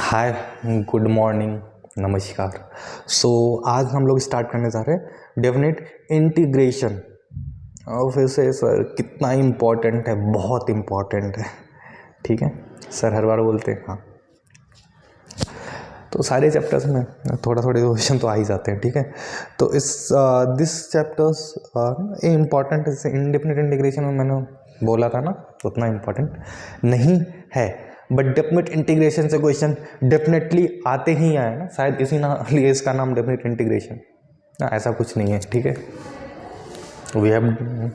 हाय, good morning, नमस्कार। आज हम लोग स्टार्ट करने जा रहे हैं डेफिनेट इंटीग्रेशन। और फिर से सर कितना इम्पोर्टेंट है, बहुत इम्पोर्टेंट है। ठीक है सर, हर बार बोलते हैं हाँ। तो सारे चैप्टर्स में थोड़ा थोड़े क्वेश्चन तो आ ही जाते हैं। ठीक है, तो दिस चैप्टर्स इम्पॉर्टेंट। जैसे इंडेफिनिट इंटीग्रेशन में मैंने बोला था ना, उतना इम्पोर्टेंट नहीं है, बट डेफिनेट इंटीग्रेशन से क्वेश्चन डेफिनेटली आते ही आए ना। शायद इसी लिए इसका नाम डेफिनेट इंटीग्रेशन, ऐसा कुछ नहीं है। ठीक है, वी हैव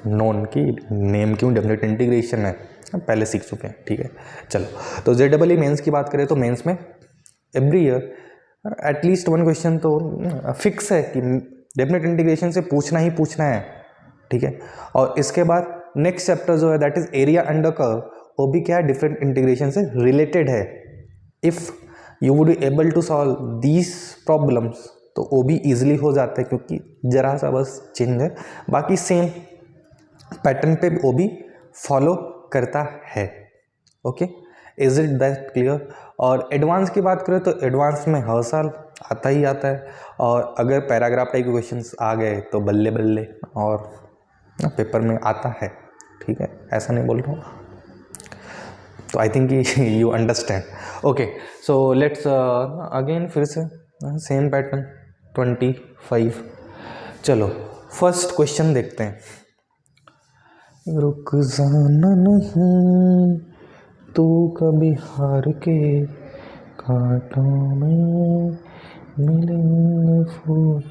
नोन कि नेम क्यों डेफिनेट इंटीग्रेशन है, पहले सीख चुके हैं। ठीक है, चलो। तो JEE मेंस की बात करें तो मेंस में every year at least one question तो फिक्स है कि डेफिनेट इंटीग्रेशन से पूछना ही पूछना है। ठीक है, और इसके बाद नेक्स्ट चैप्टर जो है that is area under curve, वो भी क्या है, डिफरेंट इंटीग्रेशन से रिलेटेड है। If you would be able to solve these problems तो वो भी ईजिली हो जाता है, क्योंकि जरा सा बस चेंज है, बाकी सेम पैटर्न पे वो भी फॉलो करता है। Okay, is it that clear? और एडवांस की बात करें तो एडवांस में हर साल आता ही आता है, और अगर पैराग्राफ टाइप के क्वेश्चंस आ गए तो बल्ले बल्ले, और पेपर में आता है। ठीक है, ऐसा नहीं बोल रहा हूँ, तो आई think you understand. Okay, so let's again फिर से सेम पैटर्न 25। चलो फर्स्ट क्वेश्चन देखते हैं। रुक जाना नहीं तू कभी हार के, कांटों में मिलेंगे फूल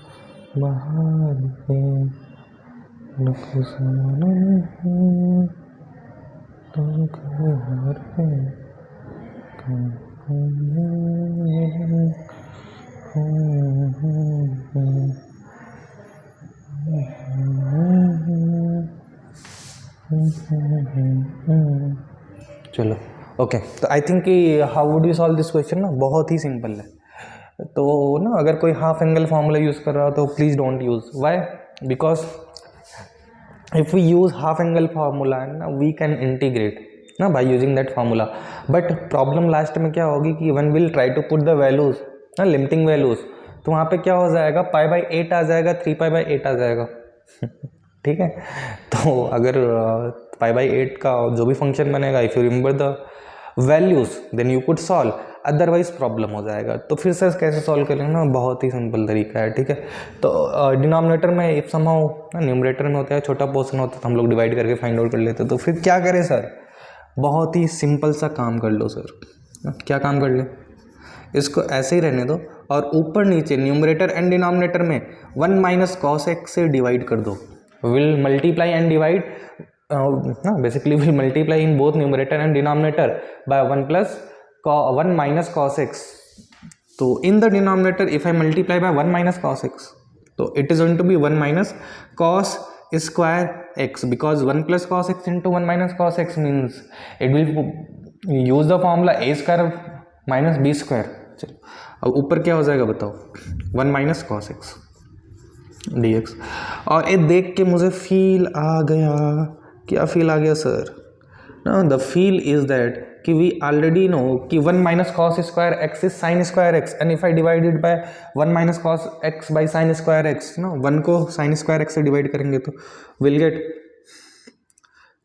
बहार के। रुक जाना नहीं तू कभी हार के, कांटों में मिलेंगे चलो ओके। तो आई थिंक कि how would you solve this question ना, बहुत ही सिंपल है। तो ना अगर कोई हाफ एंगल फार्मूला यूज़ कर रहा हो तो please don't use. Why? Because if we use half angle formula ना, वी कैन इंटीग्रेट ना by using that formula. But problem last में क्या होगी कि one will try to put the values ना, लिमिटिंग वैल्यूज, तो वहाँ पे क्या हो जाएगा, π/8 आ जाएगा, 3π/8 आ जाएगा। ठीक है, तो अगर π/8 का जो भी फंक्शन बनेगा, if you remember the values then you could solve, otherwise problem हो जाएगा। तो फिर से कैसे सॉल्व करेंगे ना, बहुत ही सिंपल तरीका है। ठीक है, तो डिनोमिनेटर में इफ समहाउ न्यूमरेटर में होता है छोटा पोर्शन होता है तो हम लोग डिवाइड करके फाइंड आउट कर लेते हैं। तो फिर क्या करें सर, बहुत ही सिंपल सा काम कर लो सर। क्या काम कर ले, इसको ऐसे ही रहने दो, और ऊपर नीचे न्यूमरेटर एंड डिनोमिनेटर में 1 - cos x से डिवाइड कर दो। विल मल्टीप्लाई एंड डिवाइड ना, basically will multiply in both numerator and denominator by 1 - cos x। तो in the denominator if I multiply by 1 - cos x, तो it is going to be 1 - cos square x, because 1 + cos x into 1 - cos x means it will use the formula a square minus b square। चलो अब ऊपर क्या हो जाएगा बताओ, 1 - cos x dx। और ये देख के मुझे फील आ गया, क्या फील आ गया सर? ना द फील इज दैट कि वी ऑलरेडी नो कि 1 - cos square x is sin square x, and if I divide it by 1 - cos x by sin square x, ना 1 को sin square x से divide करेंगे तो will get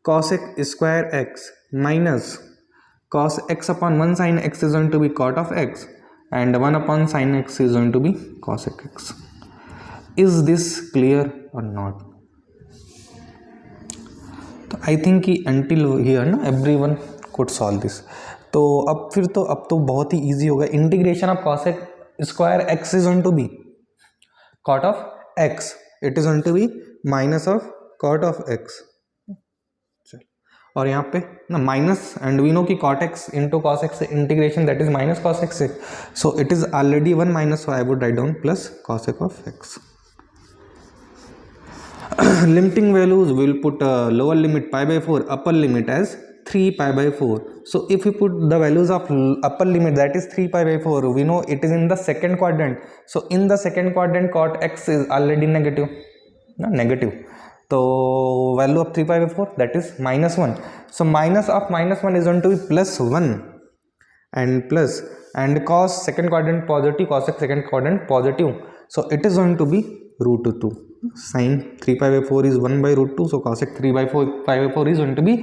cos x square x minus cos x upon 1 sin x is going to be cot of x, and 1 upon sin x is going to be cos x। Is this clear or not? तो आई think कि until here ना everyone could solve this। तो अब तो बहुत ही easy होगा। Integration of cos square x is going to be cot of x, it is going to be minus of cot of x। और यहाँ पे ना माइनस, एंड वी नो कि cot x into cos x integration that is minus cos x, so it is already 1 - so I would write down plus cos of x। Limiting values, we will put lower limit π/4, upper limit as 3π/4। So if we put the values of upper limit that is 3π/4, we know it is in the second quadrant, so in the second quadrant cot x is already negative, negative, तो value of 3/4 that is -1. So minus of -1 is going to be +1 and plus, and cos second quadrant positive, cosec second quadrant positive, so it is going to be √2. Sin 3/4 is 1/√2, so cosec 3/4 is going to be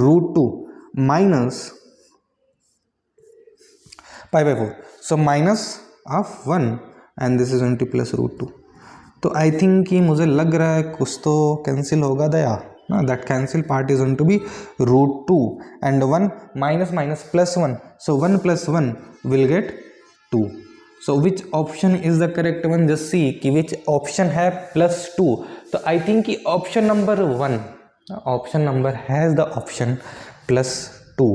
√2 minus pi/4, so minus of 1 and this is going to plus √2. तो आई think कि मुझे लग रहा है कुछ तो cancel होगा दया ना, that cancel part is going to be √2 and 1 minus minus plus 1, so 1 plus 1 will get 2. So which option is the correct one? Just see कि which option है +2. तो आई थिंक कि option number 1, option number has the option +2,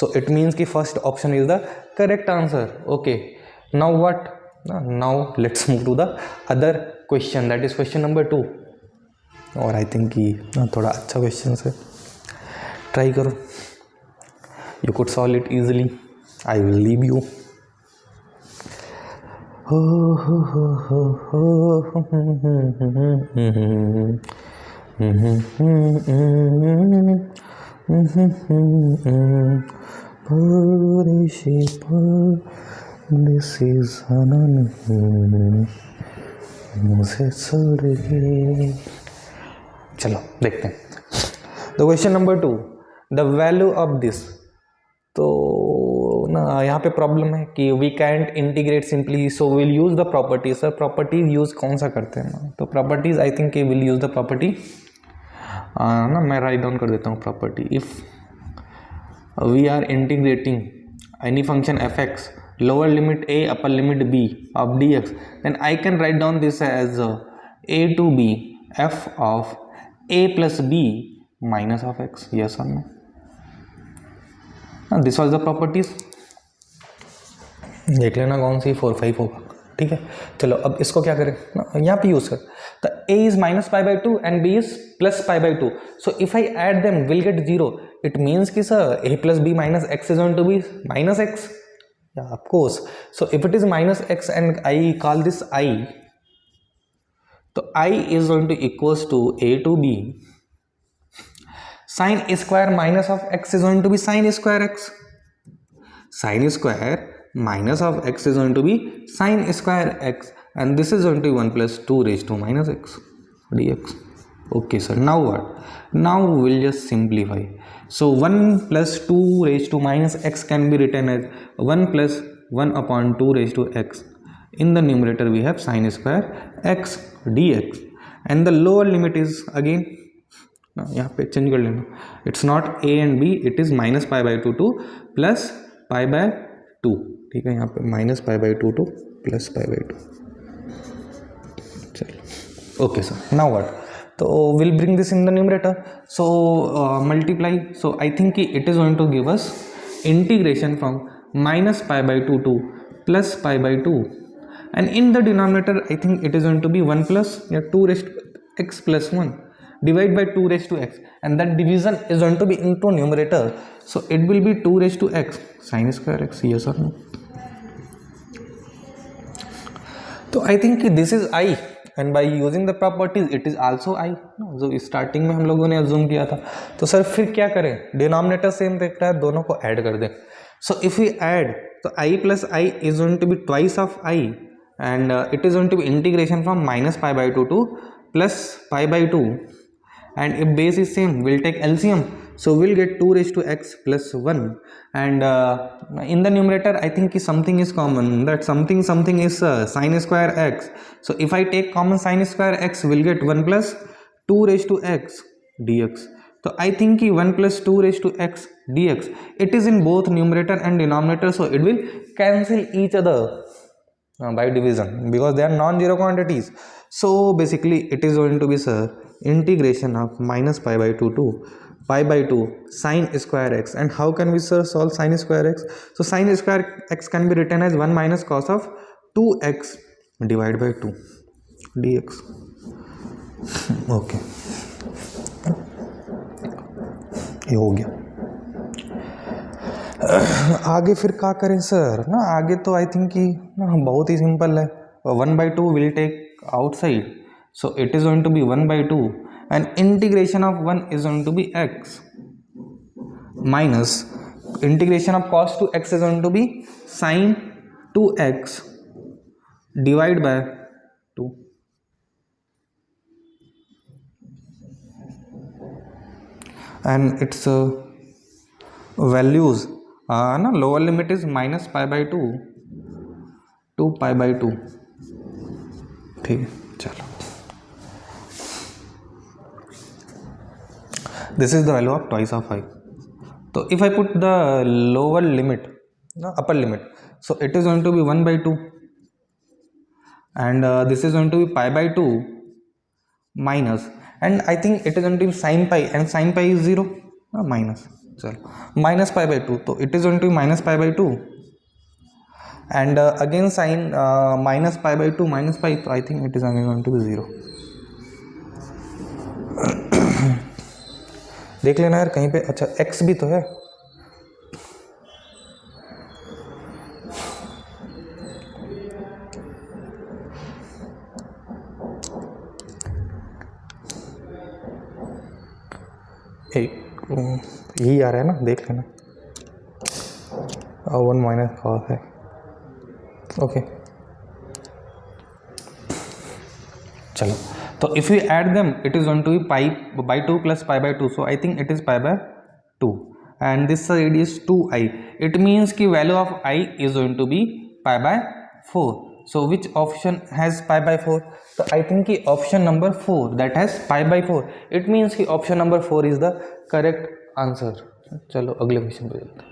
so it means कि first option is the correct answer. Okay, now what? Now let's move to the other question, that is question number 2. और आई think कि थोड़ा अच्छा question है, try करो, you could solve it easily, I will leave you. This is मुझे छोड़ के, चलो देखते हैं. The question number 2, the value of this. तो ना यहाँ पे प्रॉब्लम है कि we can't integrate simply, so will use the properties. Sir properties use कौन सा करते हैं ना, तो properties I think will use the property ना, मैं राइट डाउन कर देता हूँ property. If we are integrating any function f(x), lower limit a upper limit b of dx, then I can write down this as a to b f of a plus b minus of x. Yes or no? This was the properties. देख लेना कौन सी 4 5 होगा. ठीक है, चलो अब इसको क्या करें ना, यहाँ पे यूज कर. तो a is -π/2 and b is +π/2, so if I add them will get 0. It means कि sir a plus b minus x is going to be minus x. Yeah, of course. So if it is minus x and I call this I, so I is going to equals to a to b. Sin square minus of x is going to be sin square x. Sin square minus of x is going to be sin square x, and this is going to be 1 plus 2 raised to minus x dx. Okay sir, now what? Now we'll just simplify. So 1 plus 2 raised to minus x can be written as 1 plus 1 upon 2 raised to x. In the numerator we have sin square x dx, and the lower limit is again यहाँ पे change कर लेना. It's not a and b, it is -π/2 to +π/2. ठीक है, यहाँ पे -π/2 to +π/2. चलो okay sir, now what? तो will bring this in the numerator, so multiply. So I think it is going to give us integration from -π/2 to +π/2, and in the denominator I think it is going to be 1 plus 2 raised to x plus 1 divide by 2 raised to x, and that division is going to be into numerator, so it will be 2 raised to x sin square x. Yes or no? तो आई think this is i, and by using the properties it is also i, जो starting में हम लोगों ने assume किया था. तो sir फिर क्या करें, डिनोमिनेटर सेम देख रहा है, दोनों को ऐड कर दें. सो इफ वी ऐड, तो i plus i is going to be twice of i, and it is going to be integration from -π/2 to +π/2, and if base is same we'll take LCM, so we'll get 2 raised to x plus 1, and in the numerator I think something is common, that something is sin square x. So if I take common sin square x, we'll get 1 plus 2 raised to x dx. So I think 1 plus 2 raised to x dx, it is in both numerator and denominator, so it will cancel each other by division because they are non-zero quantities. So basically it is going to be sir integration of -π/2 to π/2 sin square x. And how can we sir solve sin square x? So sin square x can be written as 1 minus cos of 2x divided by 2 dx. Okay, ये हो गया. आगे फिर क्या करें sir ना, आगे तो आई थिंक कि बहुत ही सिंपल है. 1/2 will take outside, so it is going to be 1/2, and integration of 1 is going to be x minus integration of cos 2x is going to be sin 2x divided by 2. And its values ना lower limit is minus pi by 2 to pi by 2. ठीक है, चलो this is the value of twice of 5. So if I put the lower limit, the upper limit, so it is going to be 1 by 2 and this is going to be pi by 2 minus, and I think it is going to be sin pi, and sin pi is 0 minus, चलो minus pi by 2, so it is going to be minus pi by 2 and again sin minus pi by 2 minus pi, so I think it is again going to be 0. देख लेना यार कहीं पे, अच्छा x भी तो है, यही आ रहा है ना, देख लेना 1 माइनस cos है, ओके चलो. तो if we add them it is going to be pi by 2 plus pi by 2, so I think it is pi by 2 and this side is 2i. It means कि value of I is going to be pi by 4. So which option has pi by 4? So I think कि option number 4 that has pi by 4. It means कि option number 4 is the correct answer. चलो अगले question पे चलते हैं.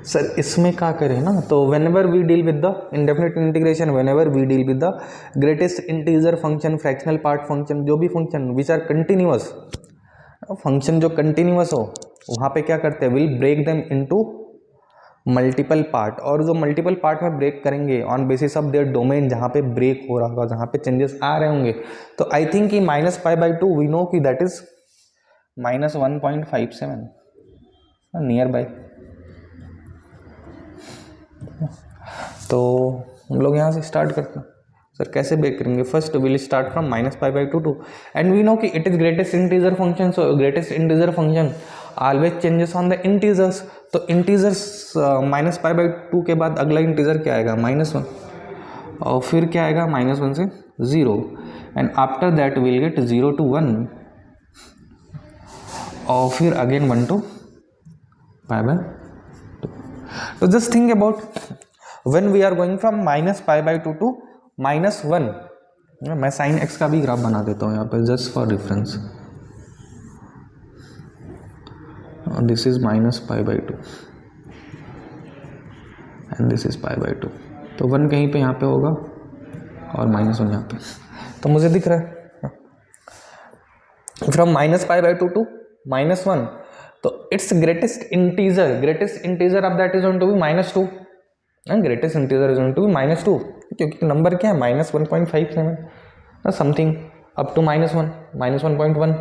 Sir इसमें क्या करें ना, तो whenever we deal with the indefinite integration, whenever we deal with the greatest integer function, fractional part function, जो भी function which are continuous, function जो continuous हो वहाँ पे क्या करते हैं, we'll break them into multiple part, और जो multiple part में break करेंगे on basis of their domain, जहाँ पे break हो रहा होगा, जहाँ पे changes आ रहे होंगे, तो I think कि minus pi by 2 we know कि that is minus 1.57 nearby. तो हम लोग यहाँ से स्टार्ट करते हैं. सर कैसे ब्रेक करेंगे? First will start from minus pi by 2 two, and we know कि it is greatest integer function, so greatest integer function always changes on the integers. तो इंटीजर्स माइनस पाई बाई 2 के बाद अगला integer क्या आएगा? -1, और फिर क्या आएगा? -1 से 0, and after that will get 0 to 1, और फिर अगेन 1 to पाई बाई 2. तो just think about when we are going from minus pi by 2 to -1. मैं sin x का भी ग्राफ बना देता हूँ यहाँ पे just for reference. This is minus pi by 2 and this is pi by 2. तो 1 कहीं पे यहाँ पे होगा और -1 यहाँ पे, तो मुझे दिख रहा है from minus pi by 2 to -1. तो it's greatest integer of that is going to be -2 and greatest integer is going to be -2, क्योंकि नंबर क्या है? -1.57 समथिंग अप टू -1, -1.1.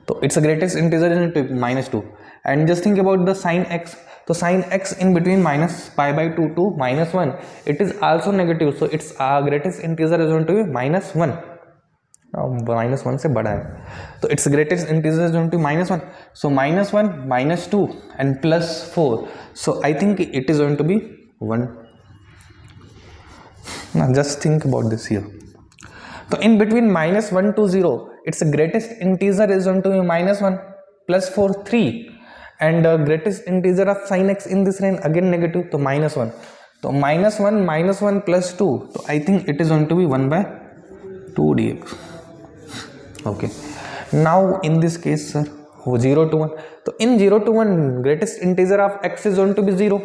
तो it's greatest integer is -2. And just think about the sin x. तो sin x in between minus pi by 2 to -1, it is also negative, so its greatest integer is going to be -1. -1 से बड़ा है, तो it's greatest integer is going to -1. So -1, -2 and +4, so I think it is going to be 1. Now just think about this here. So in between -1 to 0, its greatest integer is going to be -1, +4 3, and greatest integer of sin x in this range again negative, so -1. So -1 +2, so I think it is going to be 1 by 2 dx. Okay. Now in this case, sir, 0 to 1. So in 0 to 1, greatest integer of x is going to be 0.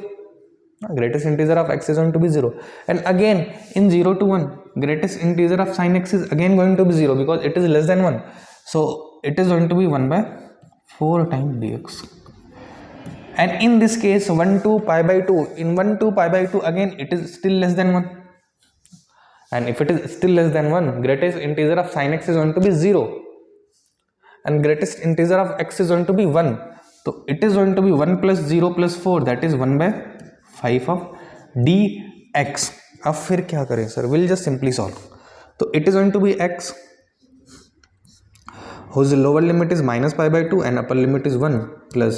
Greatest integer of x is going to be 0, and again in 0 to 1, greatest integer of sin x is again going to be 0 because it is less than 1, so it is going to be 1 by 4 times dx. And in this case 1 to pi by 2, in 1 to pi by 2 again it is still less than 1, and if it is still less than 1, greatest integer of sin x is going to be 0, and greatest integer of x is going to be 1, so it is going to be 1 plus 0 plus 4, that is 1 by 5 of dx. अब फिर क्या करें sir, will just simply solve. तो it is going to be x whose lower limit is minus pi by 2 and upper limit is 1 plus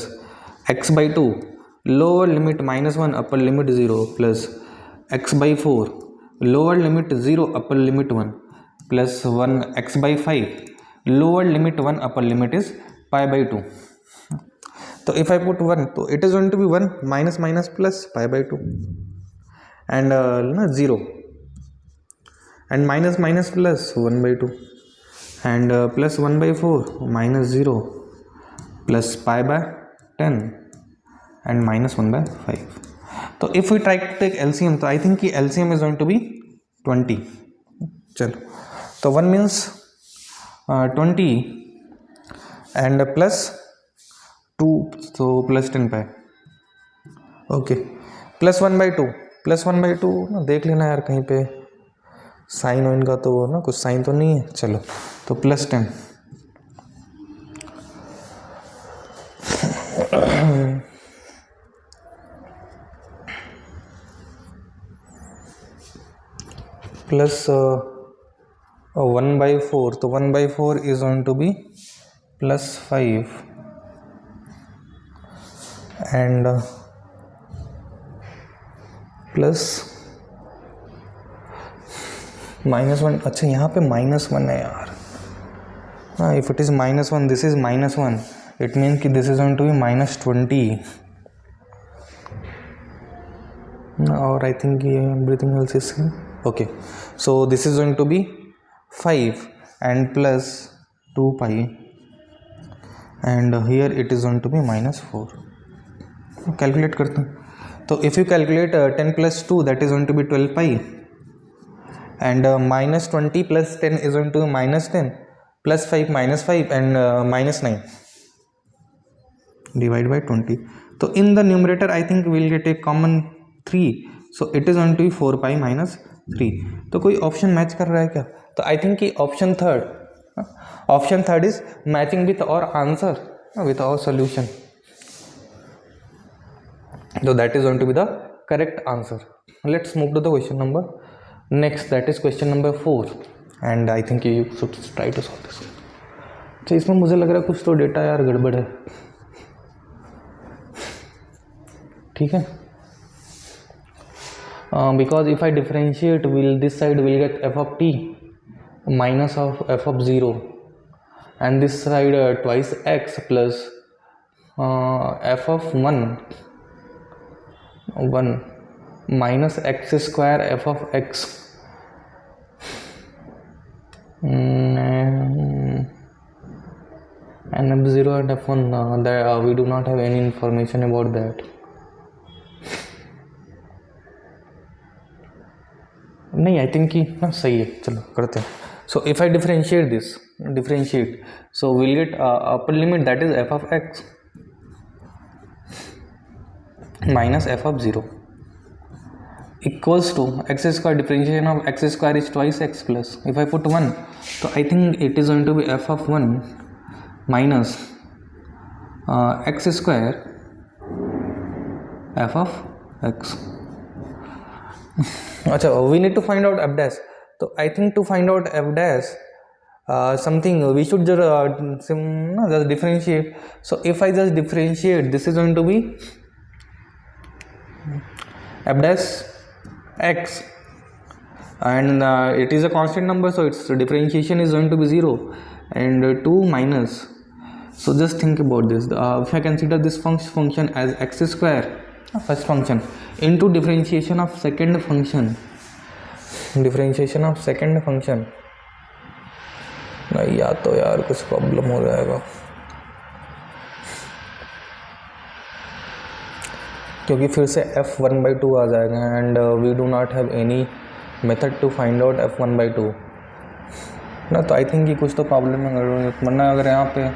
x by 2 lower limit minus 1 upper limit 0 plus x by 4 lower limit 0 upper limit 1 plus 1 x by 5 lower limit 1 upper limit is pi by 2. So if I put 1, so it is going to be 1 minus minus plus pi by 2 and 0 and minus minus plus 1 by 2 and plus 1 by 4 minus 0 plus pi by 10 and minus 1 by 5. So if we try to take LCM, so I think कि LCM is going to be 20. चलो, तो 1 means 20 and plus 2, so plus 10 pi. Okay, plus 1 by 2 ना देख लेना यार कहीं पे sign wine का, तो ना कुछ साइन तो नहीं है. चलो, तो प्लस 10 प्लस 1 by 4, तो 1 by 4 is going to be plus 5 and plus minus 1. अच्छा, यहाँ पे minus 1 है यार. हाँ, if it is minus 1, this is minus 1, it means कि this is going to be minus 20. और I think everything else is same. Okay, so this is going to be 5 and plus 2 pi and here it is going to be minus 4. Calculate करते हैं. तो if you calculate 10 plus 2, that is going to be 12 pi and minus 20 plus 10 is going to be minus 10 plus 5 minus 5 and minus 9 divide by 20. So in the numerator I think we will get a common 3, so it is going to be 4 pi minus 3. तो कोई option match कर रहा है क्या? तो आई think कि option third is matching with our answer, with our solution. So that is going to be the correct answer. Let's move to the question number next, that is question number 4 and I think you should try to solve this. तो इसमें मुझे लग रहा है कुछ तो data यार गड़बड़ है. ठीक है, because if I differentiate, this side will get f of t minus of f of 0 and this side twice x plus f of 1 minus x square f of x and f0 and f1 that we do not have any information about that. नहीं, आई think कि हाँ सही है. चलो करते हैं. So if I differentiate so will gate upper limit that is f of x minus f of 0 equals to x square. Differentiation of x square is twice x plus, if I put 1, so I think it is going to be f of 1 minus x square f of x. अच्छा, we need to find out f dash. तो I think to find out f dash something we should just differentiate. So if I just differentiate, this is going to be f dash x and it is a constant number, so its differentiation is going to be 0 and 2 minus. So just think about this. If I consider this function as x square, first function, into differentiation of second function, नहीं या तो यार कुछ problem हो जाएगा, क्योंकि फिर से f1/2 आ जाएगा and we do not have any method to find out f1/2 ना. तो आई थिंक कि कुछ तो प्रॉब्लम है, वरना अगर यहाँ पे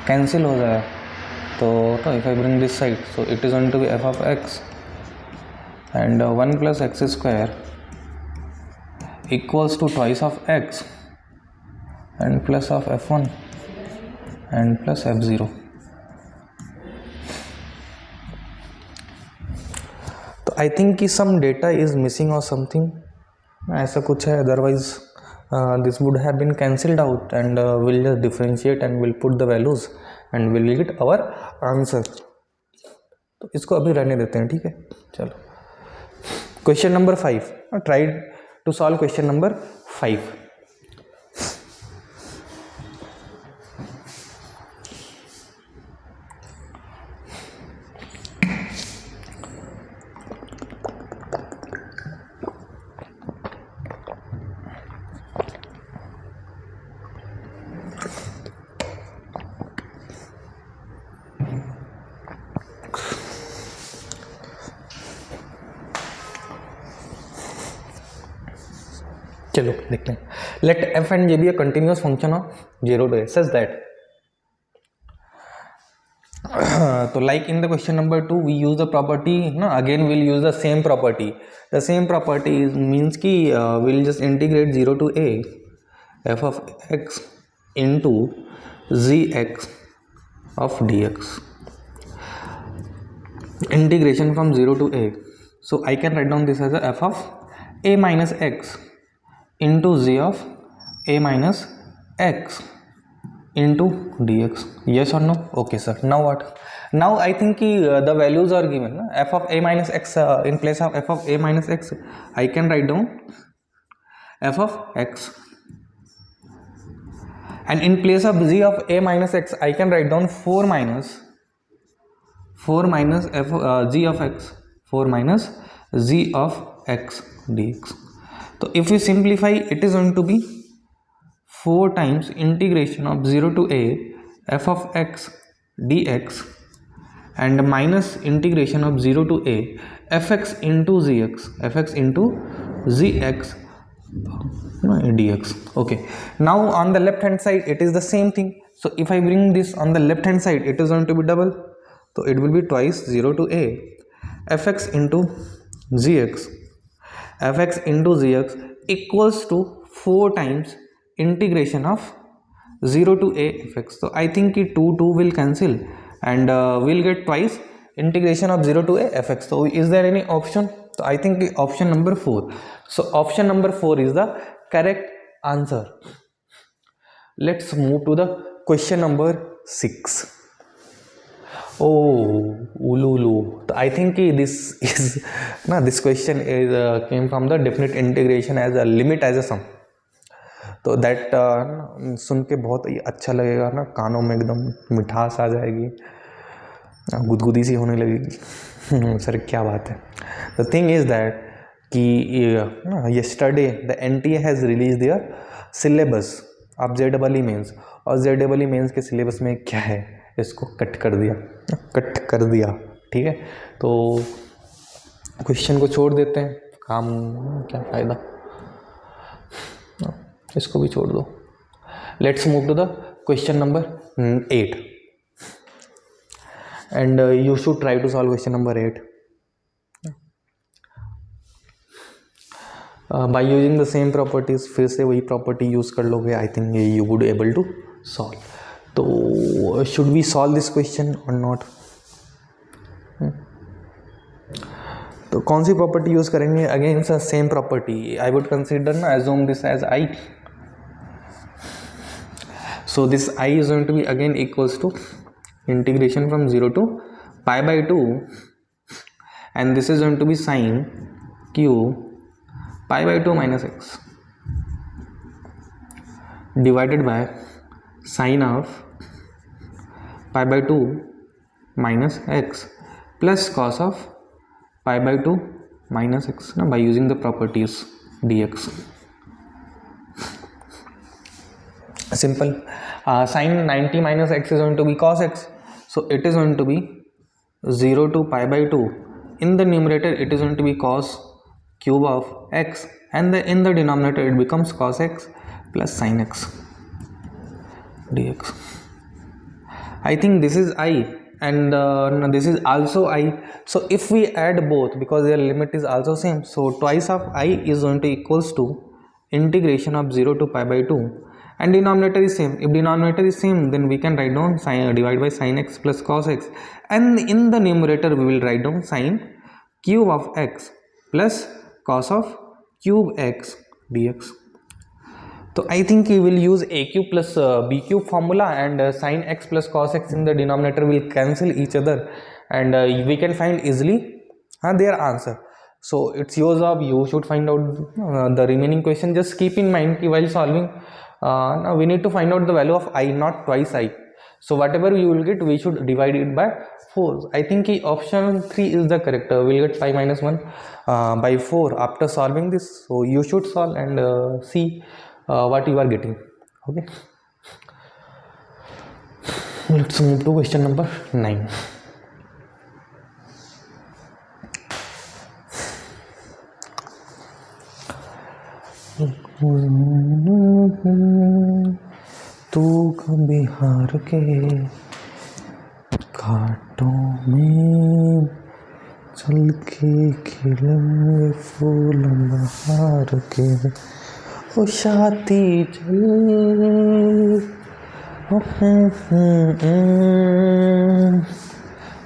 कैंसिल हो जाए तो if I bring this side, so it is going to be f of x and 1 plus x square equals to twice of x and plus of f1 and plus f0. तो आई think कि some data is missing और something, ऐसा कुछ है, otherwise this would have been cancelled out and will just differentiate and will put the values and will get our answer. तो इसको अभी रहने देते हैं, ठीक है। चलो question number 5, try to solve question number 5। चलो देखते हैं। Let f and j be a continuous function of 0 to a such that, तो like in the question number 2 we use the property ना, again will use the same property. The same property means कि will just integrate 0 to a f of x into gx of dx, integration from 0 to a. So I can write down this as a f of a minus x into z of a minus x into dx. Yes or no? Okay sir. Now what? Now I think the values are given, f of a minus x, in place of f of a minus x I can write down f of x, and in place of z of a minus x I can write down 4 minus f g of x, 4 minus z of x dx. So if we simplify, it is going to be 4 times integration of 0 to a f of x dx and minus integration of 0 to a fx into zx dx. Okay, now on the left hand side it is the same thing. So if I bring this on the left hand side, it is going to be double, so it will be twice 0 to a fx into zx equals to 4 times integration of 0 to a fx. So I think 2 will cancel and we'll get twice integration of 0 to a fx. So is there any option? So I think option number 4. So option number 4 is the correct answer. Let's move to the question number 6. Oh, ululu. I think this is this question is came from the definite integration as a limit as a sum. तो that सुन के बहुत ही अच्छा लगेगा ना, कानों में एकदम मिठास आ जाएगी, गुदगुदी सी होने लगेगी। सर क्या बात है। द थिंग इज़ दैट कि yesterday the NTA has release their syllabus of JEE mains, और JEE मेंस के सिलेबस में क्या है, इसको कट कर दिया, ठीक है। तो क्वेश्चन को छोड़ देते हैं, काम क्या फ़ायदा, इसको भी छोड़ दो। Let's move to the question number 8 and you should try to solve question number 8 by using the same properties. फिर से वही प्रॉपर्टी यूज कर लोगे, I think you would able to solve. तो should we solve this question और not? तो कौन सी प्रॉपर्टी यूज करेंगे? Again same property I would consider ना, assume this as I. So this I is going to be again equals to integration from 0 to pi by 2, and this is going to be sine q pi by 2 minus x divided by sine of pi by 2 minus x plus cos of pi by 2 minus x by using the properties dx. Simple. Sine 90 minus x is going to be cos x, so it is going to be 0 to pi by 2. In the numerator it is going to be cos cube of x, and in the denominator it becomes cos x plus sin x dx. I think this is I, and this is also I. So if we add both, because their limit is also same, so twice of I is going to equals to integration of 0 to pi by 2, and denominator is same. If denominator is same, then we can write down divide by sin x plus cos x, and in the numerator we will write down sin cube of x plus cos of cube x dx. So I think we will use a cube plus b cube formula, and sin x plus cos x in the denominator will cancel each other, and we can find easily their answer. So it's your job, you should find out the remaining question. Just keep in mind while solving, now we need to find out the value of I, not twice I. So whatever you will get, we should divide it by 4. I think option 3 is the correct. We'll get 5 minus 1 by 4 after solving this. So you should solve and see what you are getting. Okay, let's move to question number 9. तू कभी हार के घाटों में चल के खिले फूल बहार के ओ शाती चल.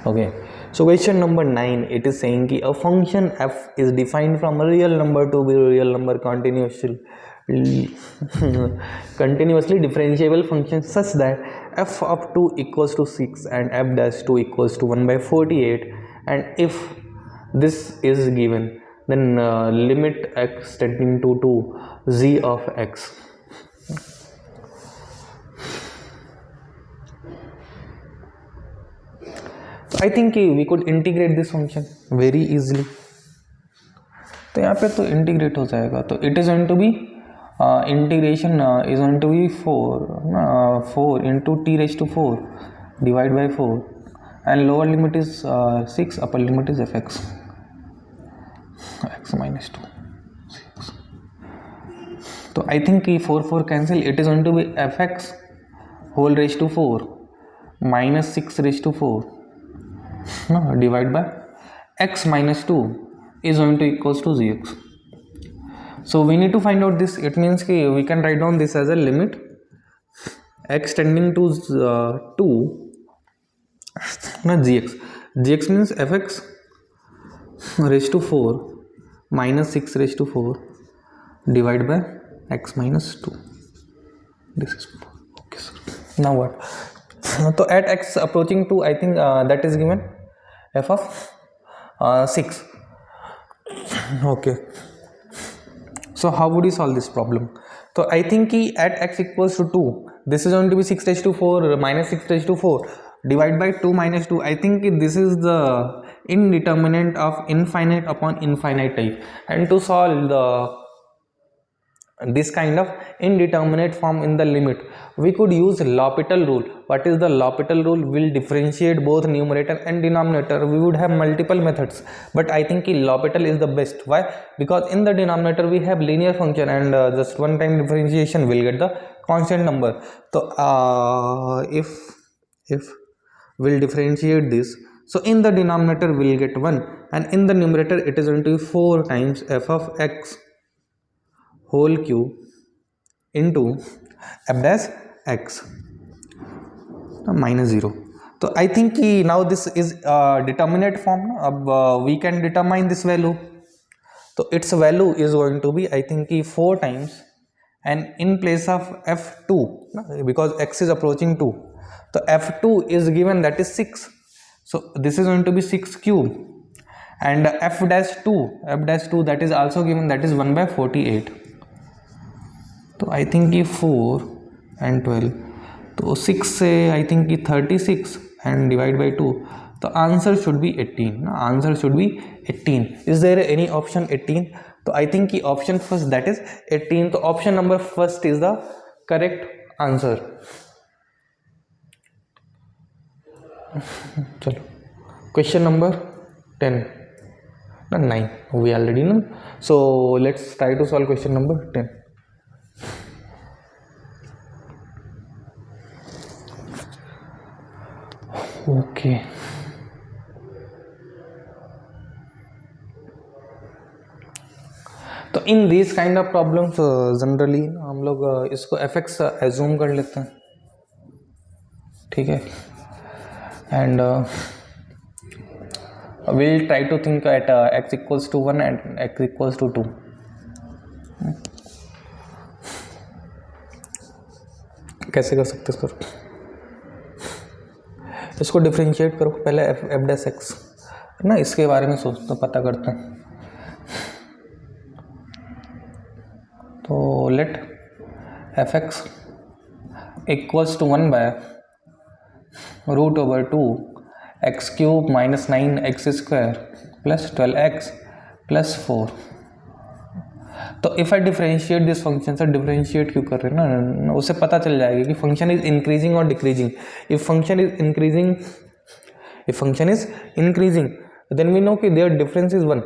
Okay, so question number 9, it is saying कि a function f is defined from a real number to be a real number continuously differentiable function such that f of 2 equals to 6 and f dash 2 equals to 1 by 48, and if this is given, then limit x tending to z of x. I think we could integrate this function very easily. तो यहाँ पे तो integrate हो जाएगा. तो it is going to be integration is going to be 4 into t raise to 4 divide by 4, and lower limit is 6, upper limit is f x minus 2. तो आई think 4 cancel. It is going to be f x whole raise to 4 minus 6 raise to 4 divide by x minus 2 is going to equals to gx. So we need to find out this. It means कि we can write down this as a limit x tending to 2 gx. Gx means fx raised to 4 minus 6 raised to 4 divided by x minus 2. This is okay, sir. Now what? So at x approaching 2, I think that is given f of 6. Okay, so how would you solve this problem? So I think at x equals to 2, this is going to be 6 raised to 4 minus 6 raised to 4 divided by 2 minus 2. I think this is the indeterminate of infinite upon infinite type, and to solve this kind of indeterminate form in the limit, we could use L'Hopital rule. What is the L'Hopital rule? Will differentiate both numerator and denominator. We would have multiple methods, but I think L'Hopital is the best. Why? Because in the denominator we have linear function, and just one time differentiation will get the constant number. So if we'll differentiate this, so in the denominator we'll get 1, and in the numerator it is going to be 4 times f of x whole cube into f dash x minus 0. So I think now this is determinate form. We can determine this value. So its value is going to be, I think 4 times, and in place of f2, because x is approaching 2, so f2 is given, that is 6. So this is going to be 6 cube, and f dash 2 that is also given, that is 1 by 48. तो आई think 4 and 12, तो 6 से I think 36 and divide by 2, तो answer should be 18. Answer should be 18. Is there any option 18? तो आई think option first, that is 18. तो option number first is the correct answer. चलो question number 10 9 we already know, so let's try to solve question number 10. Okay, तो in this kind of problems generally हम लोग इसको fx assume कर लेते हैं, ठीक है, and we'll try to think at x equals to 1 and x equals to 2. कैसे कर सकते सर? इसको डिफ्रेंशिएट करो पहले एफ डैश एक्स ना, इसके बारे में सोच तो पता करते हैं. तो let f x equals to 1 by root over 2 x cube minus 9 x square plus 12 x plus 4. तो if I differentiate this function, sir differentiate क्यों कर रहे हैं ना, उससे पता चल जाएगा कि फंक्शन इज इंक्रीजिंग और decreasing. If function is increasing then we know कि देयर डिफरेंस इज 1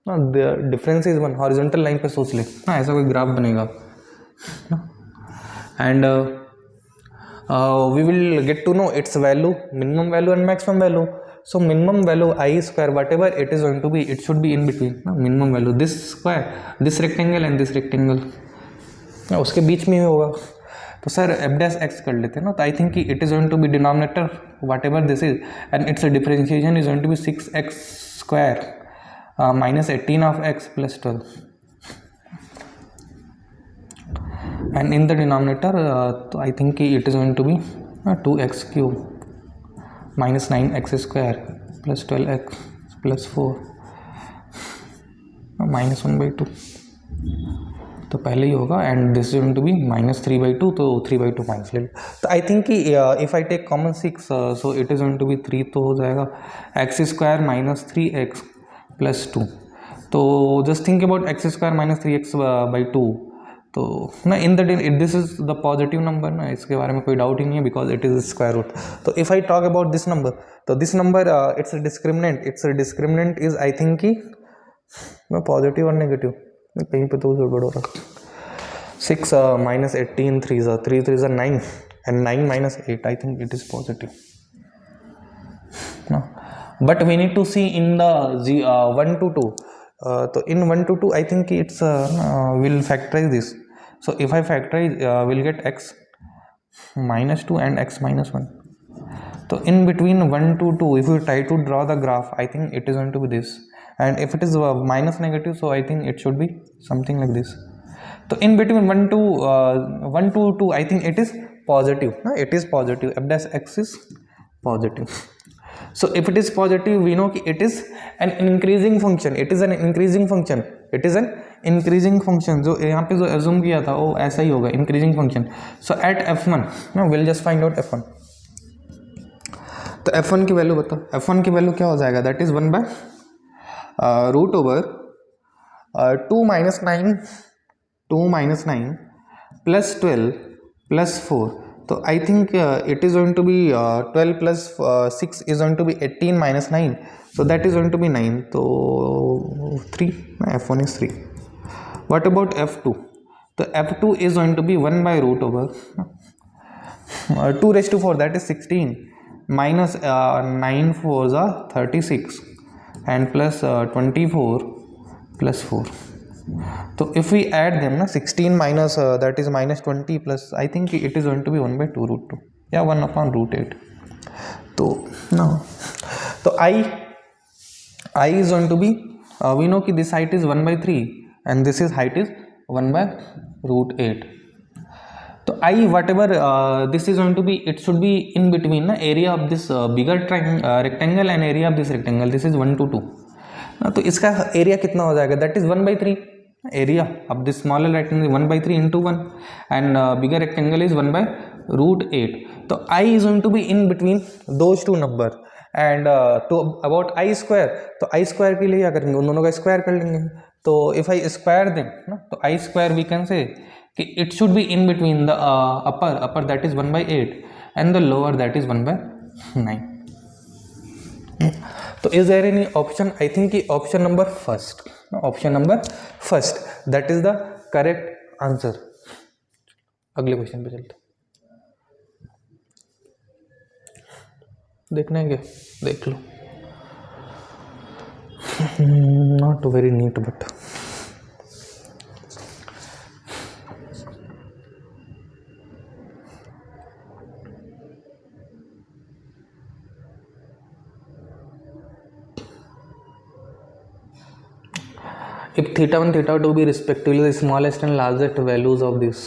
ना, their difference is 1. Horizontal line पे सोच ले ना, ऐसा कोई ग्राफ बनेगा and we will get to know its value, minimum value and maximum value. So minimum value I square, whatever it is going to be, it should be in between ना, minimum value this square, this rectangle and this rectangle ना, उसके बीच में ही होगा. तो sir F dash x कर लेते हैं ना. तो आई think it is going to be denominator whatever this is and it's differentiation is going to be 6x square minus 18 of x plus 12. And in the denominator so I think it is going to be 2x cube minus 9x square plus 12x plus 4 minus 1/2. तो पहले ही होगा and this is going to be minus 3/2. तो 3/2 minus ले लो. तो आई think कि if I take common 6 so it is going to be 3. तो हो जाएगा x square minus 3x plus 2. तो just think about x square minus 3x/2. तो ना in the this is the positive number ना, इसके बारे में कोई डाउट ही नहीं है because it is square root. तो if I talk about this number, तो this number it's discriminant is I think कि पॉजिटिव और नेगेटिव कहीं पे तो गड़बड़ हो रहा. 6 minus 18 3s are 3 are 9 and 9 minus 8 I think it is positive. No, but we need to see in the 1 to 2. So in 1 to 2 I think it's we'll factorize this. So if I factorize we'll get x minus 2 and x minus 1. So in between 1 to 2 if you try to draw the graph I think it is going to be this, and if it is minus negative so I think it should be something like this. So in between 1 to 2 I think it is positive. No, it is positive. F dash x is positive. So if it is positive we know it is an increasing function. It is an increasing function. It is an increasing function. जो यहाँ पे जो assume किया था वो ऐसा ही होगा, increasing function. So at f1 now we'll just find out f1. तो f1 की वैल्यू बताओ. f1 की वैल्यू क्या हो जाएगा? That is 1 by root over 2 minus 9 plus 12 plus 4. तो आई think it is going to be 12 plus 6 is going to be 18 minus 9. So that is going to be 9. तो 3. f1 is 3. What about f2? तो f2 is going to be 1 by root over 2 raised to 4 that is 16 minus 9 4s are 36 and plus 24 plus 4. तो if we add them ना 16 minus that is minus 20 plus I think it is going to be 1 by 2 root 2 या 1 upon root 8. तो no, तो I is going to be we know कि this height is 1 by 3 and this is height is 1 by root 8. तो I whatever this is going to be it should be in between ना area of this bigger rectangle and area of this rectangle. This is 1 to 2. तो इसका area कितना हो जाएगा? That is 1 by 3. area of this smaller rectangle 1 by 3 into 1 and bigger rectangle is 1 by root 8. तो I is going to be in between those two number and to about I square. तो I square के लिए क्या करेंगे? उन दोनों का square कर लेंगे. तो if I square them ना तो I square we can say कि it should be in between the upper that is 1 by 8 and the lower that is 1 by 9. तो is there any option? I think कि option number first that is the correct answer. अगले question पे चलते. देखना है क्या? देख लो. Not very neat but if theta 1 theta 2 be respectively the smallest and largest values of this,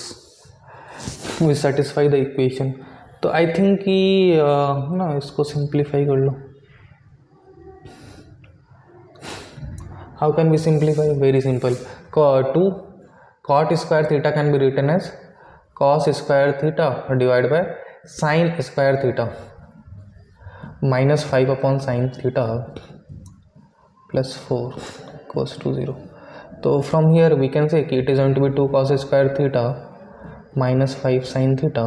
we satisfy the equation. तो आई थिंक कि ना इसको सिंप्लीफाई कर लो. How can be simplify? Very simple. 2 cot square theta can be written as cos square theta divided by sin square theta minus 5 upon sin theta plus 4 equals to 0. So from here we can say it is going to be 2 cos square theta minus 5 sin theta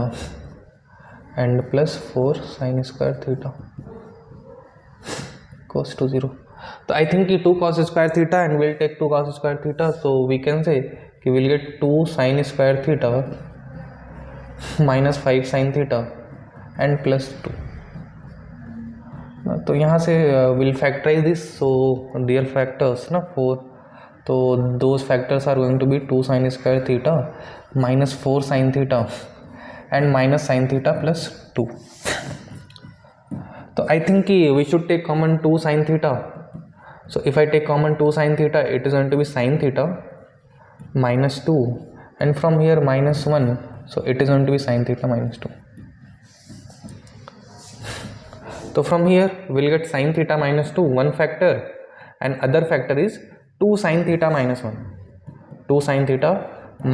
and plus 4 sin square theta equals to 0. So I think 2 cos square theta and we'll take 2 cos square theta, so we can say we'll get 2 sin square theta minus 5 sin theta and plus 2. तो यहाँ से will factorise this, so their factors ना 4, तो those factors are going to be 2 sin square theta minus 4 sin theta and minus sin theta plus 2. तो आई think कि we should take common 2 sin theta. So if I take common 2 sin theta, it is going to be sin theta minus 2, and from here minus 1, so it is going to be sin theta minus 2. So from here we'll get sin theta minus 2 one factor, and other factor is 2 sin theta minus 1. 2 sin theta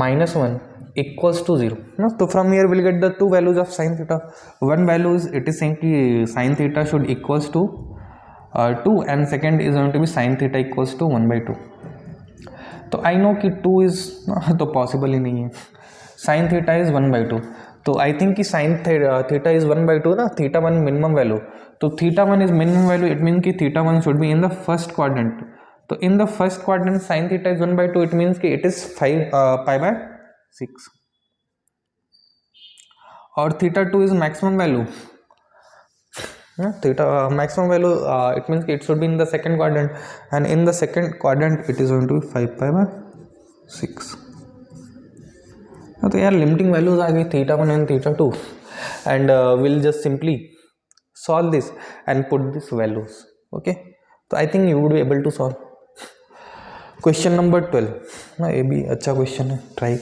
minus 1 equals to 0. No? So from here we'll get the two values of sin theta. One value is, it is saying कि sin theta should equals to 2, and second is going to be sin theta equals to 1 by 2. तो I know कि 2 is तो possible ही नहीं है. sin theta is 1 by 2. तो I think कि sin theta is 1 by 2 ना, theta 1 minimum value. तो theta 1 is minimum value, it means कि theta 1 should be in the first quadrant. तो in the first quadrant sin theta is 1 by 2, it means कि it is 5 pi by 6. और theta 2 is maximum value. Theta maximum value, it means it should be in the second quadrant, and in the second quadrant it is going to be 5 pi by 6. तो यार limiting values आ गई theta 1 and theta 2, and will just simply solve this and put this values. Okay, तो आई think you would be able to solve. Question number 12 ना, ये भी अच्छा question है, try.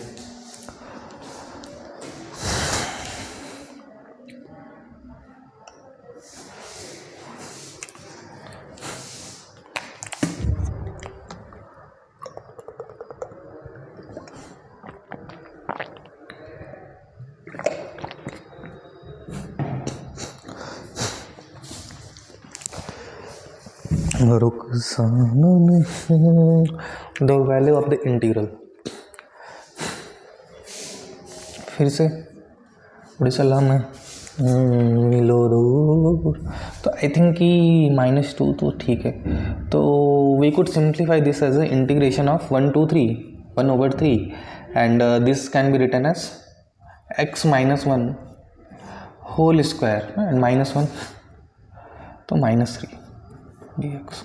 The value of the integral. फिर से बड़ी सलाम है मिलो दो. तो आई थिंक कि -2 तो ठीक है. तो we could simplify this as a integration of 1 to 3 1/3, and this can be written as x minus 1 whole square and -1, तो -3 dx.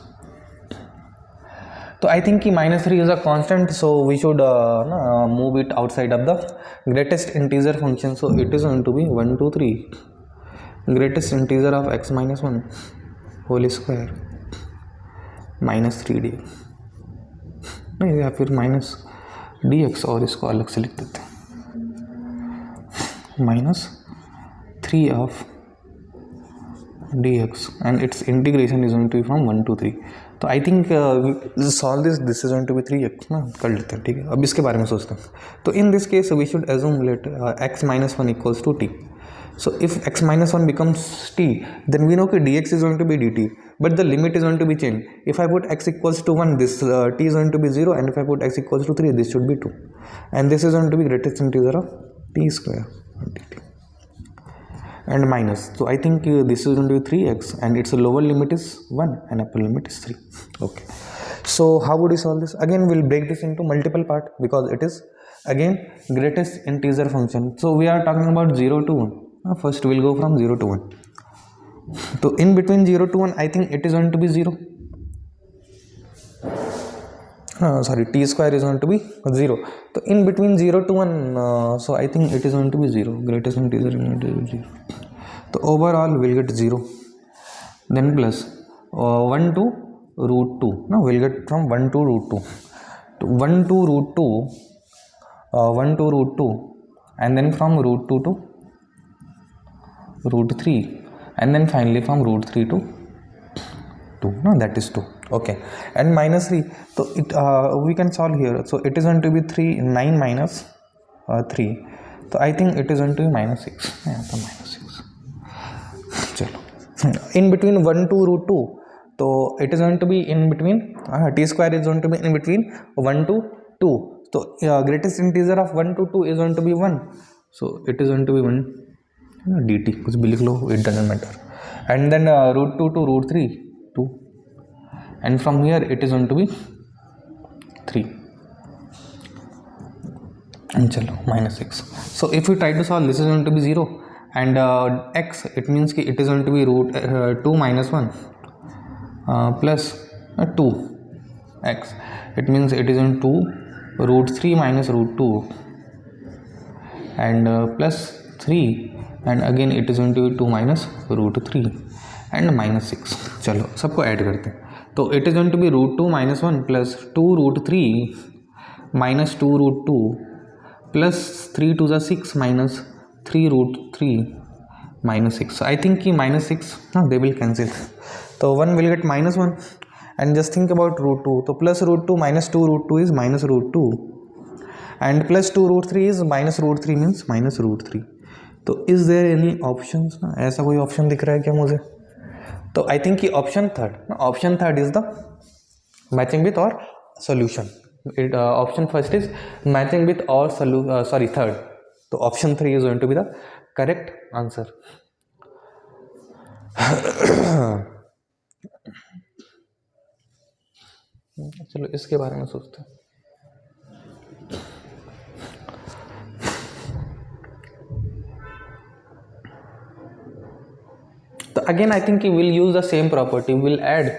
तो आई थिंक कि -3 is a constant, so we should move it outside of the greatest integer function. So it is going to be 1 to 3 greatest integer of x minus 1 whole square -3 dx. नहीं, या फिर minus dx, और इसको अलग से लिख देते हैं, -3 of dx, and its integration is going to be from 1 to 3. तो आई think solve this is going to be 3x ना, कर लेते हैं. ठीक है, अब इसके बारे में सोचते हैं. तो in this case we should assume let x minus 1 equals to t. So if x minus 1 becomes t, then we know कि dx is going to be dt, but the limit is going to be changed. If I put x equals to 1, this t is going to be 0, and if I put x equals to 3, this should be 2, and this is going to be greatest integer of t square dt. And minus, so I think this is going to be 3x, and its lower limit is 1 and upper limit is 3. Okay, so how would we solve this? Again we'll break this into multiple part, because it is again greatest integer function. So we are talking about 0 to 1. First we'll go from 0 to 1. So in between 0 to 1, I think it is going to be 0. T square is going to be 0. So in between 0 to 1, so I think it is going to be 0. Greatest integer is going to be 0. So overall we'll get 0. Then plus 1 to root 2. Now we'll get from 1 to root 2. तो 1 to root 2, 1 to root 2, and then from root 2 to root 3, and then finally from root 3 to 2, no, that is 2. Okay, and minus 3, so it we can solve here. So it is going to be 9 minus 3, so I think it is going to be minus 6. Yeah, so minus 6. चलो, in between 1 to root 2, so it is going to be in between t square is going to be in between 1 to 2. So greatest integer of 1 to 2 is going to be 1, so it is going to be 1 dt, कुछ भी लिख लो, it doesn't matter. And then root 2 to root 3, 2, and from here it is going to be 3. And chalo, minus 6. So if we try to solve, this is going to be 0, and x, it means ki it is going to be root 2 minus 1 plus 2 x, it means it is going to root 3 minus root 2 and plus 3, and again it is going to be 2 minus root 3 and minus 6. चलो सबको add करते हैं. तो it is going to be root 2 minus 1 plus 2 root 3 minus 2 root 2 plus 3 to the 6 minus 3 root 3 minus 6. So I think कि minus 6, no, they will cancel. So 1 will get minus 1, and just think about root 2. So plus root 2 minus 2 root 2 is minus root 2, and plus 2 root 3 is minus root 3 means minus root 3. तो is there any options ना, ऐसा कोई option दिख रहा है क्या मुझे? तो आई थिंक कि option third is the matching with और solution. Option first is matching with और थर्ड. तो option 3 is going to be the correct answer. चलो इसके बारे में सोचते हैं. तो again I think will use the same property, will add.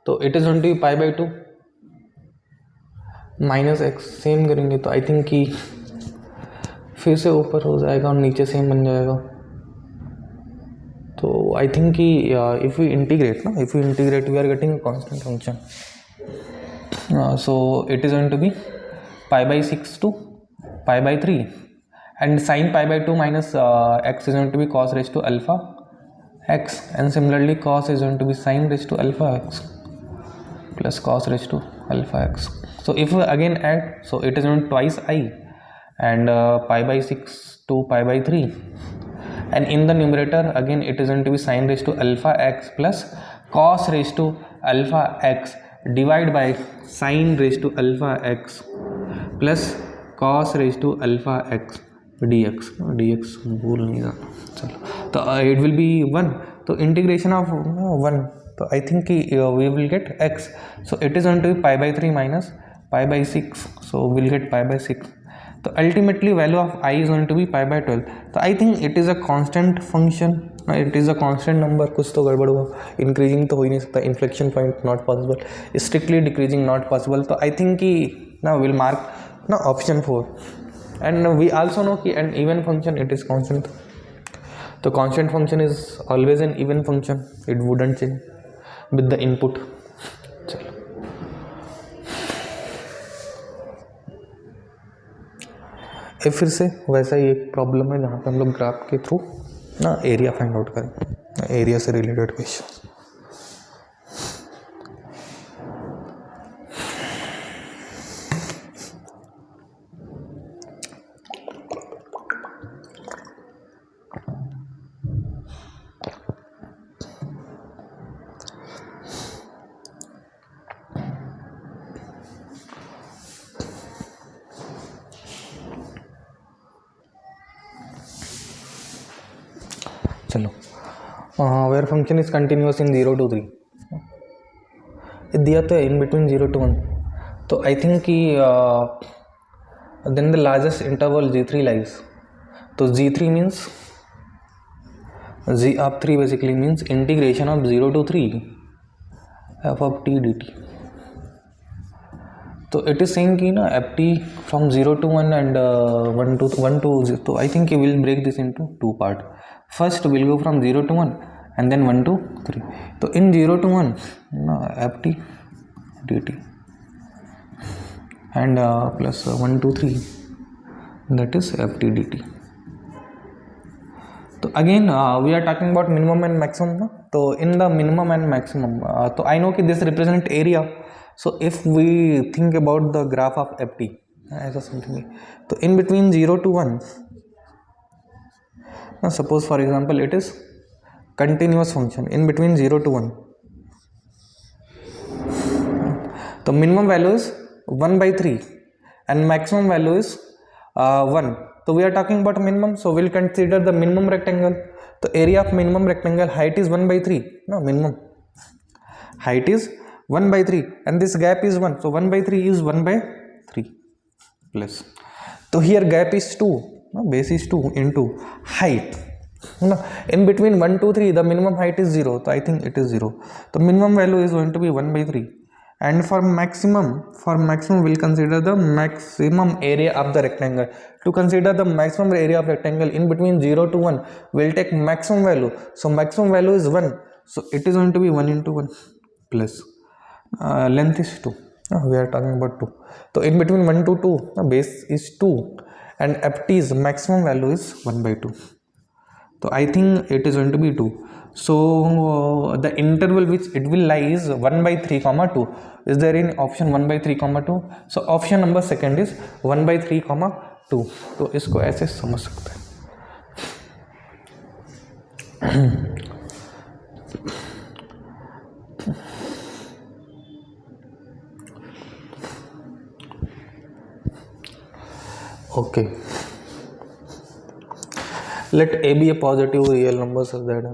तो it is going to be pi by 2 minus x, same करेंगे तो आई थिंक कि फिर से ऊपर हो जाएगा और नीचे सेम बन जाएगा. तो आई थिंक कि if we integrate we are getting a constant function. So it is going to be pi by 6 to pi by 3, and sin pi by 2 minus x is going to be cos raised to alpha x, and similarly cos is going to be sin raised to alpha x plus cos raised to alpha x. So if we again add, so it is going to twice I, and pi by 6 to pi by 3, and in the numerator again it is going to be sin raised to alpha x plus cos raised to alpha x divided by sin raised to alpha x plus cos raised to alpha x dx भूल नहीं जाना. चलो तो it will B 1. तो integration of 1, तो आई think कि we will get x. So it is going to be pi by 3 minus pi by 6, so will get pi by 6. तो ultimately value of i is going to be pi by 12. तो आई think it is a constant function, it is a constant number. कुछ तो गड़बड़ हुआ, increasing तो हो ही नहीं सकता, inflection point not possible, strictly decreasing not possible. तो आई थिंक कि ना विल मार्क ना option 4. And we also know कि an even function it is constant. तो constant function is always an even function, it wouldn't change with the input. चलो ये फिर से वैसा ही एक प्रॉब्लम है जहाँ पे हम लोग ग्राफ के थ्रू ना एरिया फाइंड आउट करें, एरिया से रिलेटेड क्वेश्चन. चलो where function is continuous in 0 to 3, दिया तो इन बिटवीन 0 to 1. तो आई थिंक कि then the largest interval g3 lies. तो g3 मीन्स g ऑफ 3 basically means integration of 0 to 3 f of t dt. तो it is saying कि ना f t from 0 to 1 and 1 to 0. तो I think will break this into 2 part. First will go from 0 to 1 and then 1 to 3. तो इन 0 to 1 ना f T D T and plus 1 2 3, that is ft dt. तो again we are talking about minimum and maximum ना. तो in the minimum and maximum तो I know कि this represent area. So if we think about the graph of f t ऐसा something, तो in between 0 to 1, suppose for example it is continuous function in between 0 to 1. तो minimum value is 1/3 and maximum value is 1. So we are talking about minimum, so we'll consider the minimum rectangle. The area of minimum rectangle height is 1/3. No, minimum height is 1/3 and this gap is 1. So 1/3 is 1/3 plus. So here gap is 2. No, base is 2 into height. No, in between 1 to 3 the minimum height is 0. So I think it is 0. The minimum value is going to be 1/3. And for maximum we'll consider the maximum area of the rectangle. To consider the maximum area of rectangle in between 0 to 1, we'll take maximum value. So maximum value is 1. So it is going to be 1 into 1 plus length is 2. We are talking about 2. So in between 1 to 2, base is 2 and ft's maximum value is 1/2. So I think it is going to be 2. So the interval which it will lie is 1/3, 2. Is there any option 1/3, 2? So option number second is 1/3, 2. तो इसको ऐसे समझ सकते हैं. Okay. Let a be a positive real number such that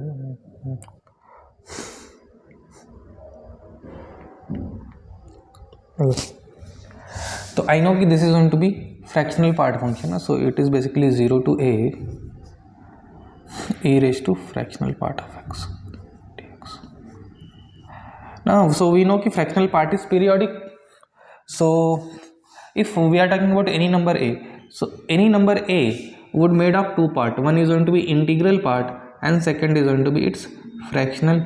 तो I know कि this is going to be fractional part function. So it is basically 0 to a e raised to fractional part of x dx. Now so we know कि fractional part is periodic. So if we are talking about any number a, so any number a would made of two part. One is going to be integral part and second is going to be its fractional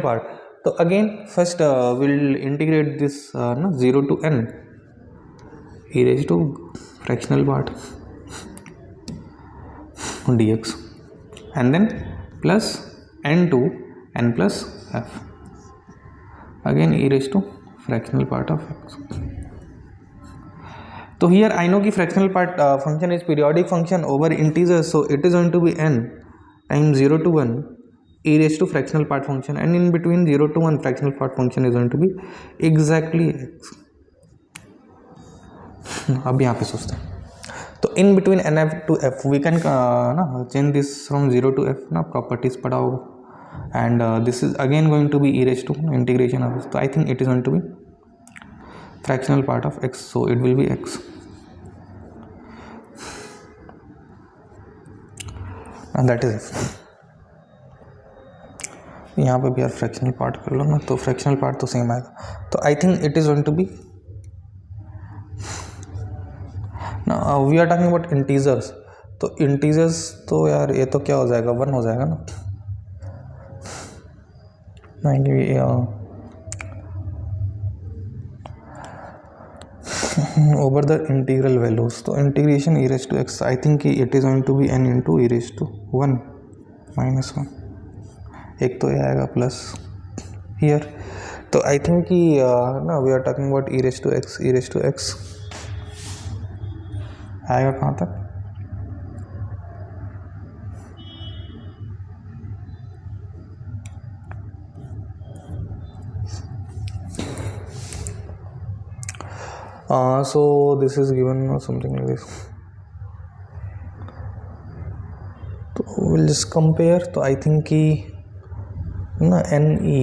part. So again first we'll integrate this 0 to n e raised to fractional part dx and then plus n to n plus f, again e raised to fractional part of x. So here I know कि fractional part function is periodic function over integers, so it is going to be n times 0 to 1 e raised to fractional part function, and in between 0 to 1 fractional part function is going to be exactly x. अब यहाँ पे सोचते हैं, तो in between nf to f we can change this from 0 to f ना, properties पढ़ा होगा, and this is again going to be e raised to integration of, so I think it is going to be fractional part of x, so it will be x, and that is f. यहाँ पे भी यार fractional part कर लो ना, तो fractional part तो same आएगा. तो आई think it is going to be ना, we are talking about integers. तो इंटीजर्स तो यार ये तो क्या हो जाएगा, 1 हो जाएगा ना. over the integral values, तो integration e raised to x, I think it is going to be n into e raised to 1 minus 1. एक तो ये आएगा प्लस हियर, तो आई थिंक कि ना we are talking about e raise to x आएगा कहाँ तक. So this is given something like this. तो we'll just compare. तो आई थिंक कि ना n e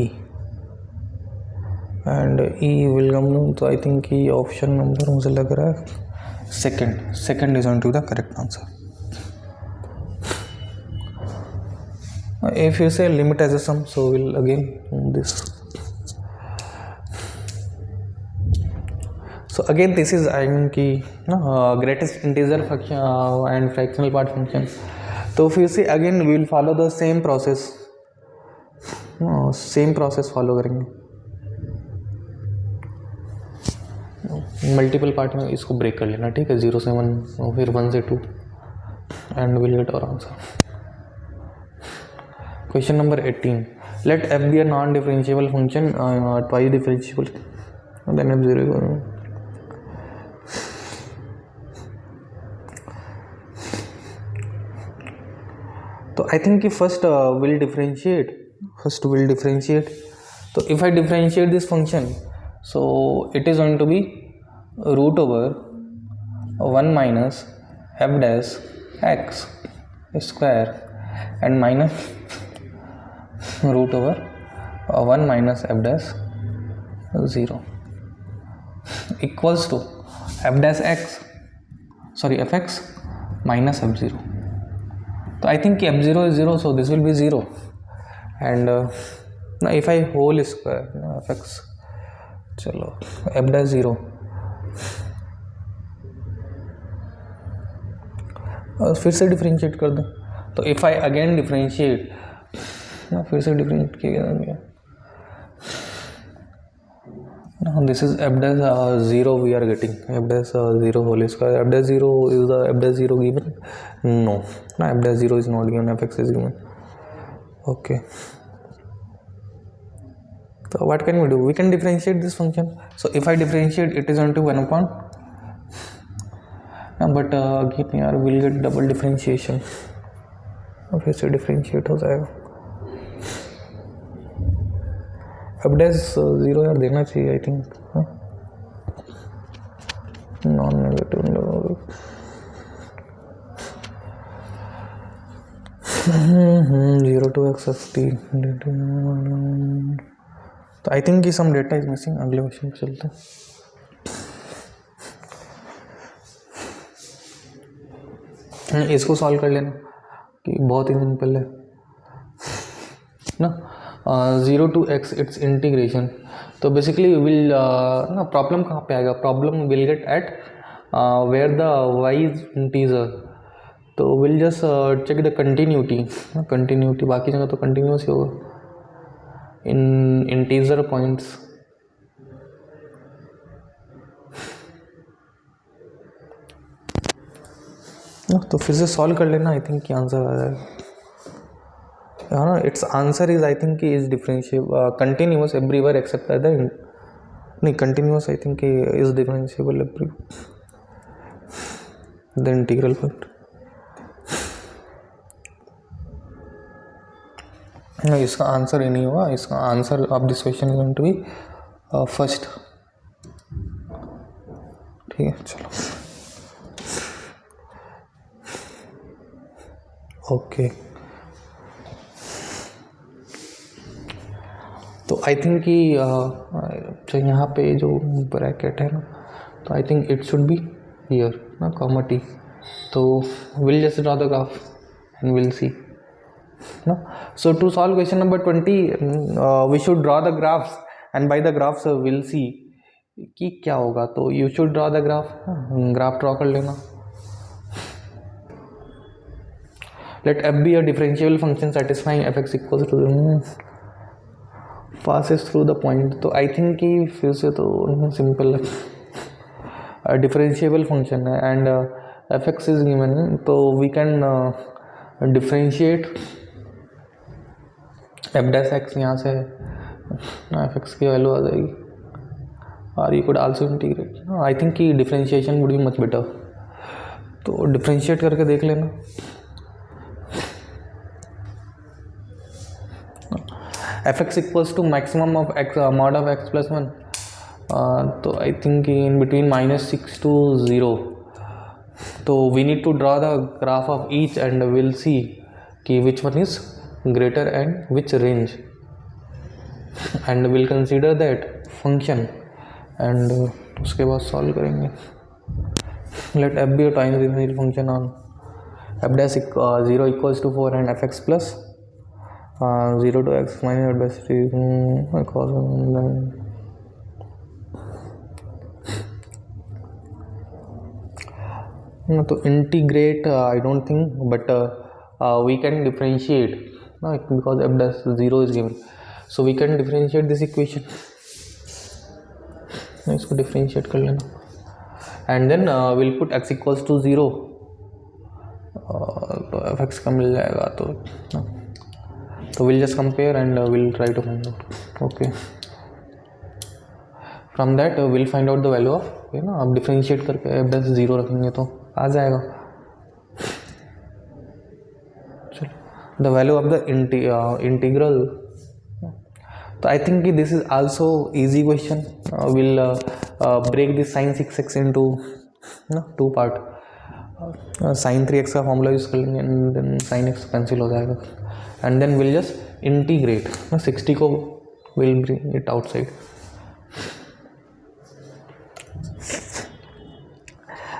and e will come, तो आई थिंक कि ऑप्शन नंबर मुझे लग रहा है second is on to the correct answer. If you say limit as a sum, so will again this. So again this is I mean कि greatest integer function and fractional part function. तो फिर से again we will follow the same process, follow करेंगे. Multiple part में इसको break कर लेना, ठीक है, 0 से 1 फिर 1 से 2 and will get our answer. Question number 18. Let f be a non differentiable function, twice differentiable, then f0. तो आई थिंक कि फर्स्ट विल डिफरेंशिएट. तो if I differentiate this function, so it is going to be root over 1 minus f dash x square and minus root over 1 minus f dash 0 equals to fx minus f0. So I think f0 is 0, so this will be 0, and now if I whole square fx, चलो f dash 0, फिर से differentiate कर दें. तो if I again differentiate, फिर से differentiate किया, now this is f dash 0 we are getting, f dash 0 whole square. F dash 0 is the f dash 0 given? No, f dash 0 is not given, fx is given. Okay, so what can we do? We can differentiate this function. So if I differentiate, it is going to 1 upon, but again यार we'll get double differentiation, फिर से differentiate हो जाएगा. f dash 0 यार देना चाहिए I think, non negative. 0 to x of t. तो आई think कि सम डेटा इज मिसिंग. अगले क्वेश्चन पे चलते हैं. इसको सॉल्व कर लेना कि बहुत ही सिंपल है ना. 0 to x इट्स इंटीग्रेशन. तो बेसिकली विल ना प्रॉब्लम कहाँ पे आएगा? Problem will get at where the y is integer. तो will just check the continuity. बाकी जगह तो कंटिन्यूस ही होगा इन इंटीजर पॉइंट्स. तो फिर से सॉल्व कर लेना. आई थिंक कि आंसर आ जाएगा. हाँ, it's answer is I think is differentiable continuous everywhere except the नहीं continuous. I think is differentiable every the integral point. इसका आंसर ही नहीं होगा. इसका answer of this question is going to be first. ठीक है, चलो ओके. तो आई थिंक कि जो यहाँ पे जो ब्रैकेट है ना, तो आई think it should be here ना, कॉमा टी. तो will just draw the graph and will सी ना. So to solve question number 20, we should draw the graphs, and by the graphs we'll see कि क्या होगा. तो you should draw the graph. Graph draw कर लेना. Let f be a differentiable function satisfying fx equals to passes through the point. तो आई think कि फिर से तो सिंपल है. डिफरेंशिएबल फंक्शन है एंड fx इज गिवन, तो we can differentiate f dash x. यहाँ से fx की वैल्यू आ जाएगी, और you could also integrate. I think कि differentiation would be much better. तो डिफरेंशिएट करके देख लेना. fx equals to maximum of x mod of x plus 1. तो आई थिंक इन बिटवीन -6 to 0. तो we need to draw the graph of each and will see कि which one is greater and which range, and we'll consider that function and उसके बाद solve करेंगे. let f be a time differential function on f dash 0 equals to 4 and fx plus 0 to x minus f dash 3 cos. तो integrate I don't think, but we can differentiate. No, because f dash 0 is given, so we can differentiate this equation. इसको differentiate कर लेना and then will put x equals to 0 तो f x का मिल जाएगा तो will just compare and will try to find out okay from that will find out the value of है ना आप डिफ्रेंशिएट करके एफ डैश 0 रखेंगे तो आ जाएगा चलो the value of the integral तो आई think this is also easy question will break this sin 6x into two part sin 3x का फॉर्मूला यूज़ कर लेंगे and then sin x cancel हो जाएगा and then will just integrate 60 को will bring it outside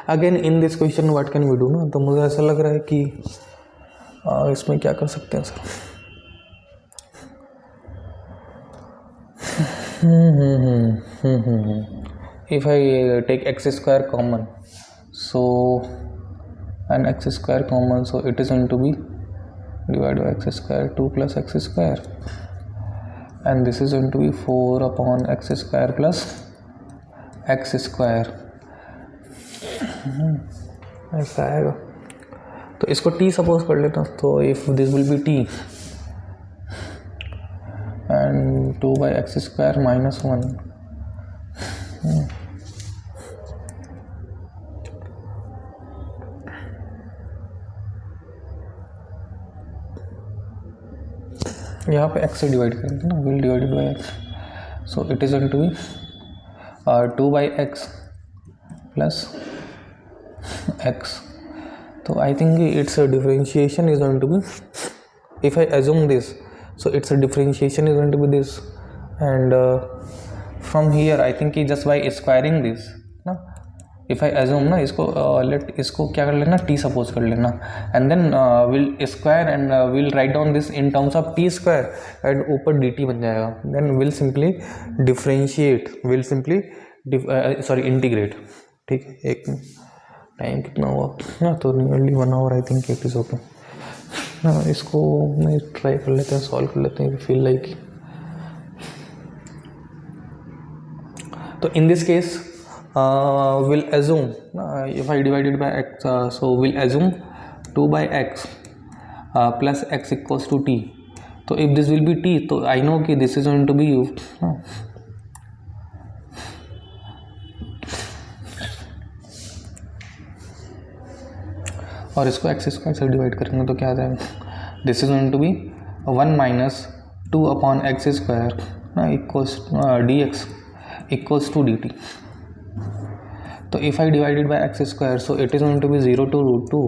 again in this question what can we do ना तो मुझे ऐसा लग रहा है कि इसमें क्या कर सकते हैं sir if I take x square common so and x square common so it is going to be divided by x square 2 plus x square and this is going to be 4 upon x square plus x square ऐसा आएगा तो इसको t suppose कर लेता तो if this will be t and 2 by x square minus 1 यहाँ पे x से डिवाइड करेंगे ना will divided by x so it is going to be 2 by x plus x तो आई think it's differentiation is going to be if I assume this so its differentiation is going to be this and from here I think just by squaring this ना if I assume ना इसको let इसको क्या कर लेना t suppose कर लेना and then we'll square and we'll write down this in terms of t square and ऊपर dt बन जाएगा then we'll simply differentiate we'll simply integrate ठीक है एक टाइम कितना हुआ ना तो nearly 1 hour I think it is okay ना इसको मैं ट्राई कर लेते हैं सॉल्व कर लेते हैं फील लाइक तो in this case will assume if I divided by x so will assume 2 by x plus x equals to t तो इफ दिस विल बी t तो आई नो कि this is going to be u और इसको x square से divide करेंगे तो क्या आ जाएगा this is going to be 1 minus 2 upon x square equals d x equals to d t तो if I divided by x square so it is going to be 0 to root 2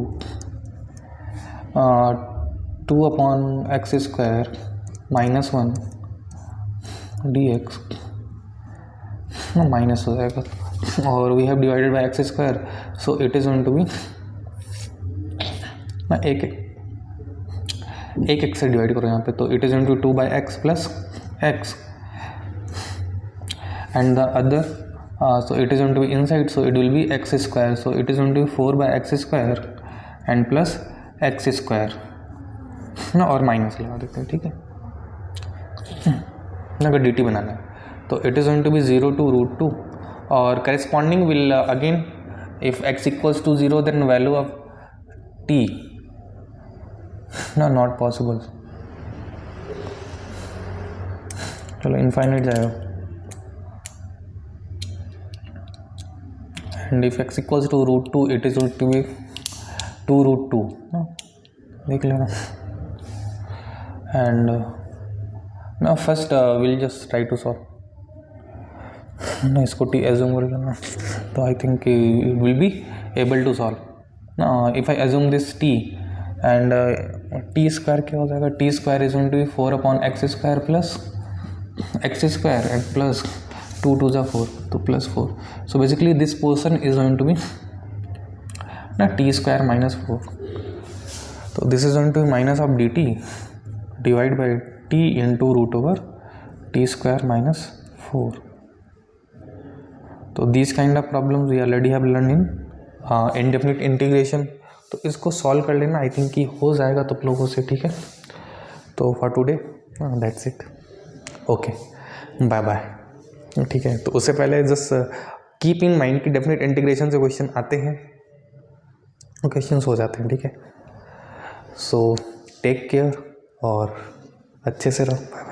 2 upon x square minus 1 d x minus हो जाएगा और we have divided by x square so it is going to be एक x से divide करो यहाँ पे तो it is going to 2 by x plus x and the other so it is going to be inside so it will be x square so it is going to be 4 by x square and plus x square ना और minus लगा देते हैं ठीक है अगर D T बनाना है तो it is going to be 0 to root 2 और corresponding will again if x equals to 0 then value of t ना नॉट पॉसिबल चलो इनफाइनाइट जाएगा and if x equals to root 2 it is to be 2 root 2 देख लेना and ना first will just try to solve ना इसको t assume कर लेना तो आई think it will be able to solve if I assume this t and t square क्या हो जाएगा t square is going to be 4 upon x square plus x square and plus 2 2 जा 4 तो plus 4 so basically this portion is going to be ना t square minus 4 तो this is going to be minus of d t divide by t into root over t square minus 4 तो this kind of problems we already have learn in indefinite integration तो इसको solve कर लेना आई think कि हो जाएगा तो लोगों से ठीक है तो for today that's it okay bye bye ठीक है, तो उससे पहले जस्ट कीप इन माइंड कि डेफिनेट इंटीग्रेशन से क्वेश्चन आते हैं, क्वेश्चंस हो जाते हैं, ठीक है। सो टेक केयर और अच्छे से रहो।